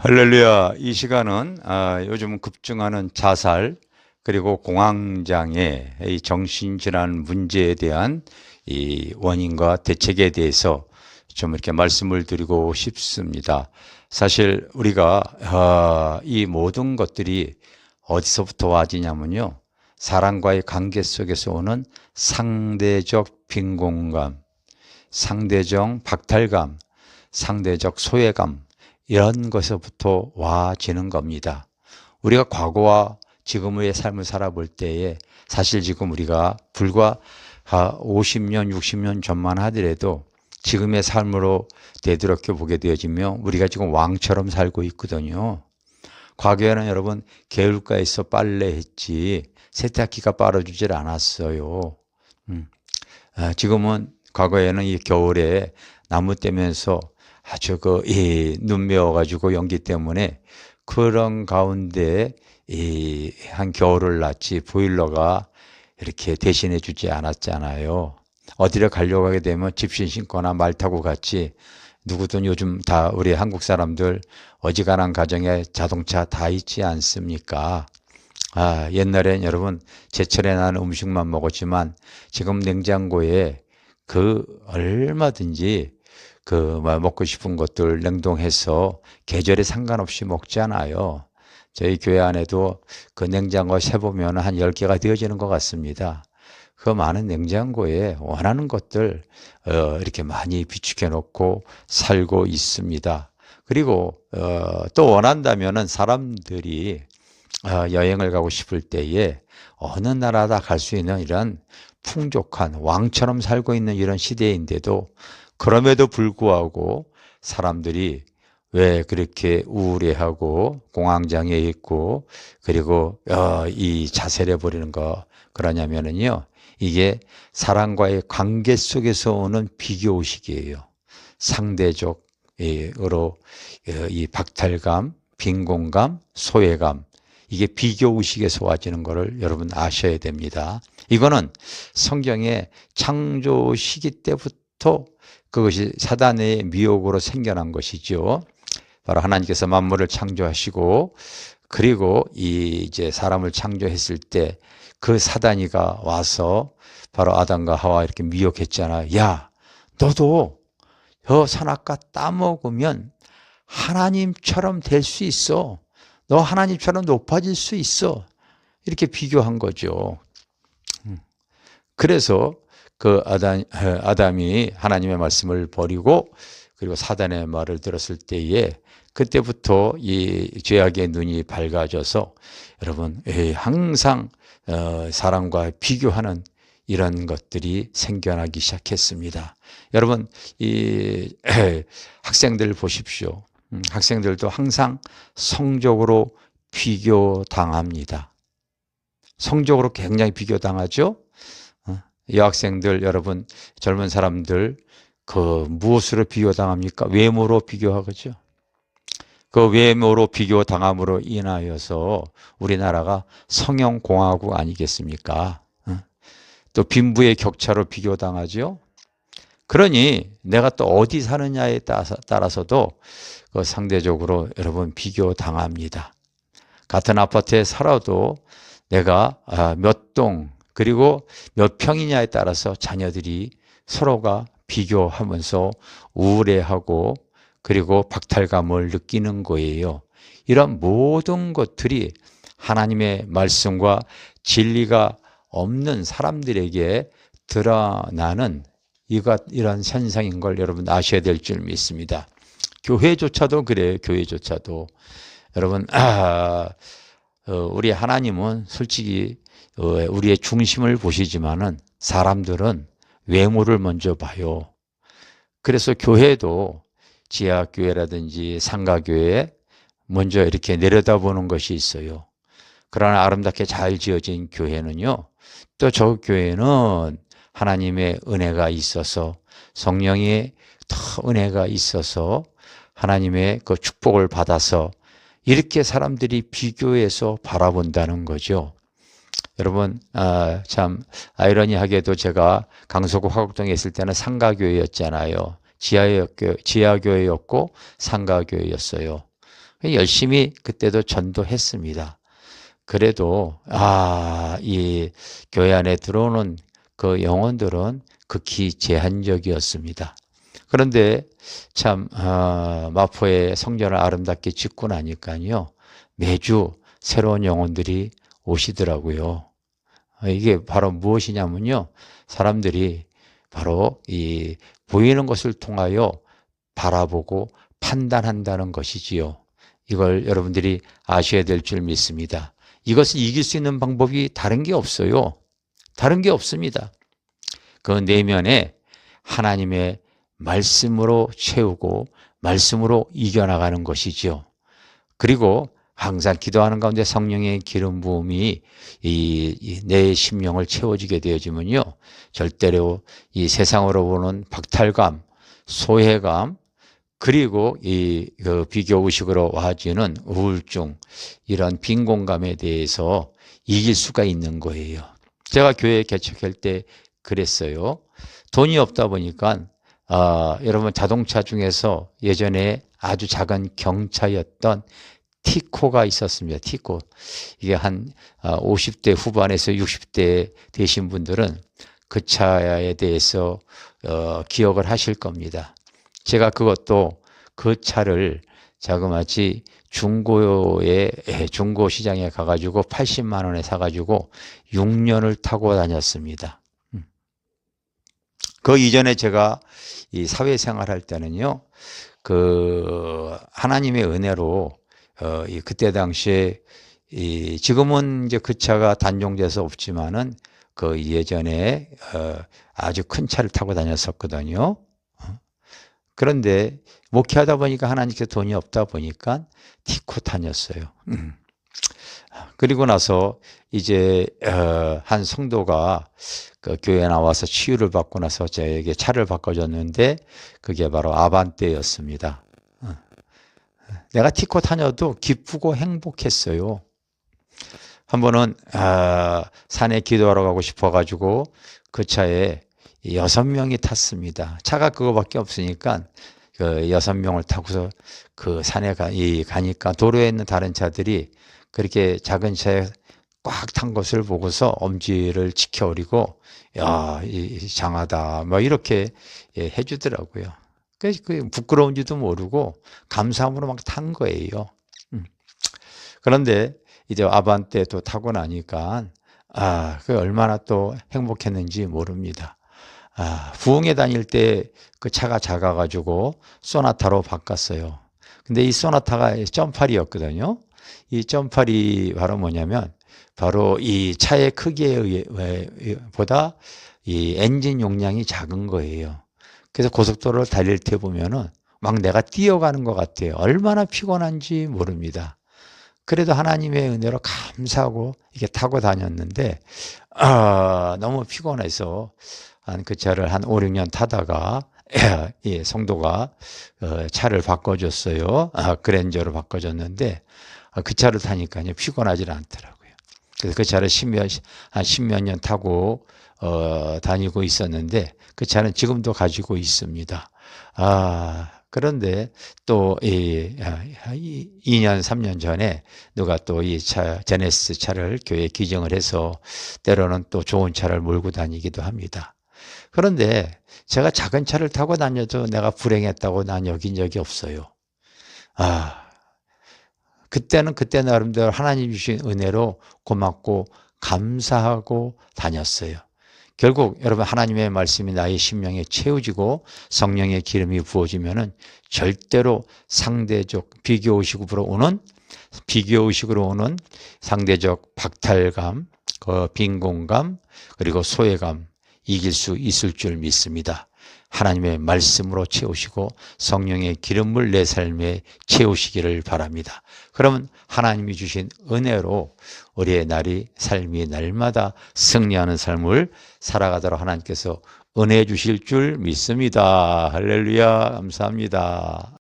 할렐루야. 이 시간은 요즘 급증하는 자살 그리고 공황장애, 이 정신질환 문제에 대한 이 원인과 대책에 대해서 좀 이렇게 말씀을 드리고 싶습니다. 사실 우리가 이 모든 것들이 어디서부터 와지냐면요, 사람과의 관계 속에서 오는 상대적 빈곤감, 상대적 박탈감, 상대적 소외감, 이런 것에서부터 와지는 겁니다. 우리가 과거와 지금의 삶을 살아볼 때에 사실 지금 우리가 불과 50년, 60년 전만 하더라도 지금의 삶으로 되돌아켜 보게 되어지면 우리가 지금 왕처럼 살고 있거든요. 과거에는 여러분 개울가에서 빨래했지 세탁기가 빨아주질 않았어요. 지금은 과거에는 이 겨울에 나무 떼면서 아주 눈 메워가지고 연기 때문에 그런 가운데 한 겨울을 났지 보일러가 이렇게 대신해 주지 않았잖아요. 어디를 가려고 하게 되면 집신 신거나 말 타고 갔지, 누구든 요즘 다 우리 한국 사람들 어지간한 가정에 자동차 다 있지 않습니까? 옛날엔 여러분 제철에 나는 음식만 먹었지만 지금 냉장고에 얼마든지 먹고 싶은 것들 냉동해서 계절에 상관없이 먹잖아요. 저희 교회 안에도 그 냉장고 세보면 한 10개가 되어지는 것 같습니다. 그 많은 냉장고에 원하는 것들 이렇게 많이 비축해 놓고 살고 있습니다. 그리고 또 원한다면은 사람들이 여행을 가고 싶을 때에 어느 나라다 갈 수 있는 이런 풍족한 왕처럼 살고 있는 이런 시대인데도 그럼에도 불구하고 사람들이 왜 그렇게 우울해하고 공황장애에 있고 그리고 이 자살해 버리는 거 그러냐면은요, 이게 사람과의 관계 속에서 오는 비교의식이에요. 상대적으로 이 박탈감, 빈곤감, 소외감, 이게 비교의식에서 와지는 것을 여러분 아셔야 됩니다. 이거는 성경의 창조 시기 때부터 그것이 사단의 미혹으로 생겨난 것이죠. 바로 하나님께서 만물을 창조하시고 그리고 이제 사람을 창조했을 때 그 사단이가 와서 바로 아담과 하와 이렇게 미혹했잖아요. 야, 너도 저 선악과 따먹으면 하나님처럼 될 수 있어. 너 하나님처럼 높아질 수 있어. 이렇게 비교한 거죠. 그래서 아담이 하나님의 말씀을 버리고 그리고 사단의 말을 들었을 때에 그때부터 이 죄악의 눈이 밝아져서 여러분 항상 사람과 비교하는 이런 것들이 생겨나기 시작했습니다. 여러분 이 학생들 보십시오. 학생들도 항상 성적으로 비교당합니다. 성적으로 굉장히 비교당하죠. 여학생들 여러분, 젊은 사람들 무엇으로 비교당합니까? 외모로 비교하죠. 그 외모로 비교당함으로 인하여서 우리나라가 성형공화국 아니겠습니까? 또 빈부의 격차로 비교당하죠. 그러니 내가 또 어디 사느냐에 따라서도 상대적으로 여러분 비교당합니다. 같은 아파트에 살아도 내가 몇 동 그리고 몇 평이냐에 따라서 자녀들이 서로가 비교하면서 우울해하고 그리고 박탈감을 느끼는 거예요. 이런 모든 것들이 하나님의 말씀과 진리가 없는 사람들에게 드러나는 이런 현상인 걸 여러분 아셔야 될 줄 믿습니다. 교회조차도 그래요. 교회조차도. 여러분 우리 하나님은 솔직히 우리의 중심을 보시지만은 사람들은 외모를 먼저 봐요. 그래서 교회도 지하교회라든지 상가교회에 먼저 이렇게 내려다보는 것이 있어요. 그러나 아름답게 잘 지어진 교회는요, 또 저 교회는 하나님의 은혜가 있어서 성령의 더 은혜가 있어서 하나님의 그 축복을 받아서 이렇게 사람들이 비교해서 바라본다는 거죠. 여러분 참 아이러니하게도 제가 강서구 화곡동에 있을 때는 상가교회였잖아요. 지하교회였고 상가교회였어요. 열심히 그때도 전도했습니다. 그래도 이 교회 안에 들어오는 그 영혼들은 극히 제한적이었습니다. 그런데 참 마포의 성전을 아름답게 짓고 나니까요, 매주 새로운 영혼들이 오시더라고요. 이게 바로 무엇이냐면요, 사람들이 바로 이 보이는 것을 통하여 바라보고 판단한다는 것이지요. 이걸 여러분들이 아셔야 될 줄 믿습니다. 이것을 이길 수 있는 방법이 다른 게 없어요. 다른 게 없습니다. 그 내면에 하나님의 말씀으로 채우고 말씀으로 이겨나가는 것이지요. 그리고 항상 기도하는 가운데 성령의 기름 부음이 내 심령을 채워지게 되어지면요, 절대로 이 세상으로 보는 박탈감, 소외감, 그리고 그 비교의식으로 와지는 우울증, 이런 빈곤감에 대해서 이길 수가 있는 거예요. 제가 교회 개척할 때 그랬어요. 돈이 없다 보니까 여러분 자동차 중에서 예전에 아주 작은 경차였던 티코가 있었습니다. 티코. 이게 한 50대 후반에서 60대 되신 분들은 그 차에 대해서 기억을 하실 겁니다. 제가 그것도 그 차를 자그마치 중고 시장에 가가지고 80만 원에 사가지고 6년을 타고 다녔습니다. 그 이전에 제가 이 사회생활 할 때는요, 그 하나님의 은혜로 그때 당시에 지금은 이제 그 차가 단종돼서 없지만은 그 예전에 아주 큰 차를 타고 다녔었거든요. 그런데 목회하다 보니까 하나님께 돈이 없다 보니까 티코 다녔어요. 그리고 나서 이제 한 성도가 그 교회에 나와서 치유를 받고 나서 저에게 차를 바꿔줬는데 그게 바로 아반떼였습니다. 내가 티코 다녀도 기쁘고 행복했어요. 한 번은 산에 기도하러 가고 싶어가지고 그 차에 6명이 탔습니다. 차가 그거밖에 없으니까 그 6명을 타고서 그 산에 가니까 도로에 있는 다른 차들이 그렇게 작은 차에 꽉 탄 것을 보고서 엄지를 치켜오리고, 야, 장하다, 뭐 이렇게 해주더라고요. 그 부끄러운지도 모르고 감사함으로 막 탄 거예요. 그런데 이제 아반떼도 타고 나니까 그 얼마나 또 행복했는지 모릅니다. 부흥회 다닐 때 그 차가 작아가지고 소나타로 바꿨어요. 근데 이 소나타가 점팔이었거든요. 이 점팔이 바로 뭐냐면 바로 이 차의 크기에 보다 이 엔진 용량이 작은 거예요. 그래서 고속도로를 달릴 때 보면은 막 내가 뛰어가는 것 같아요. 얼마나 피곤한지 모릅니다. 그래도 하나님의 은혜로 감사하고 이렇게 타고 다녔는데 너무 피곤해서 그 차를 한 5, 6년 타다가 성도가 차를 바꿔줬어요. 그랜저로 바꿔줬는데 그 차를 타니까요 피곤하지 않더라고요. 그래서 그 차를 한 10몇 년 타고 다니고 있었는데 그 차는 지금도 가지고 있습니다. 그런데 또 2년, 3년 전에 누가 또 이 차, 제네시스 차를 교회에 기증을 해서 때로는 또 좋은 차를 몰고 다니기도 합니다. 그런데 제가 작은 차를 타고 다녀도 내가 불행했다고 난 여긴 적이 없어요. 그때는 그때 나름대로 하나님 주신 은혜로 고맙고 감사하고 다녔어요. 결국 여러분 하나님의 말씀이 나의 심령에 채워지고 성령의 기름이 부어지면은 절대로 상대적 비교의식으로 오는 상대적 박탈감, 빈곤감, 그리고 소외감 이길 수 있을 줄 믿습니다. 하나님의 말씀으로 채우시고 성령의 기름을 내 삶에 채우시기를 바랍니다. 그러면 하나님이 주신 은혜로 우리의 삶이 날마다 승리하는 삶을 살아가도록 하나님께서 은혜 주실 줄 믿습니다. 할렐루야, 감사합니다.